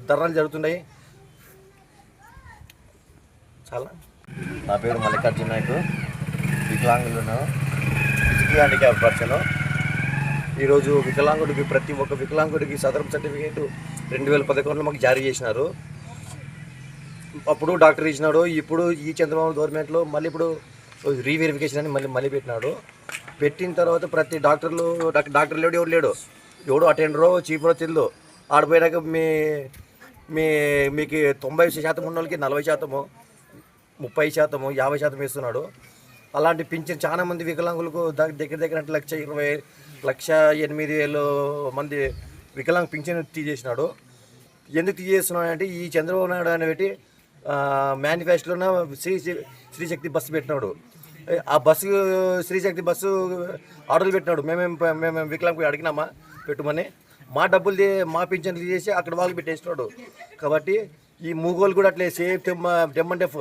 ధర్నాలు జరుగుతున్నాయి. చాలా. నా పేరు మల్లికార్జున నాయకు, వికలాంగులను ఫిజికల్ హ్యాండిక్యాప్ పర్సన్. ఈరోజు వికలాంగుడికి ప్రతి ఒక్క వికలాంగుడికి సదరం సర్టిఫికేట్ 2011లో మాకు జారీ చేసినారు. అప్పుడు డాక్టర్ ఇచ్చినాడు. ఇప్పుడు ఈ చంద్రబాబు గవర్నమెంట్లో మళ్ళీ ఇప్పుడు రీవెరిఫికేషన్ అని మళ్ళీ పెట్టినాడు. పెట్టిన తర్వాత ప్రతి డాక్టర్ ఎవడు అటెండరో చీఫరో తెలియదు. ఆడిపోయినాక మీకు 90% ఉన్న వాళ్ళకి 40%, 30%, 50% ఇస్తున్నాడు. అలాంటి పింఛన్ చాలా మంది వికలాంగులకు దగ్గర 1,20,000 మంది వికలాంగ పింఛన్ తీసేసినాడు. ఎందుకు తీసేస్తున్నాడు అంటే ఈ చంద్రబాబు నాయుడు అని పెట్టి మేనిఫెస్టోలో శ్రీశక్తి బస్సు పెట్టినాడు. ఆ బస్సు శ్రీశక్తి బస్సు ఆర్డర్లు పెట్టినాడు. మేము వికలాంగులు అడిగినామా పెట్టుమని. మా డబ్బులు మా పింఛన్లు తీసేసి అక్కడ వాళ్ళు పెట్టేసినాడు. కాబట్టి ఈ మూగోళ్ళు కూడా అట్లే సేమ్ డెమ్ అండ్ డెఫ్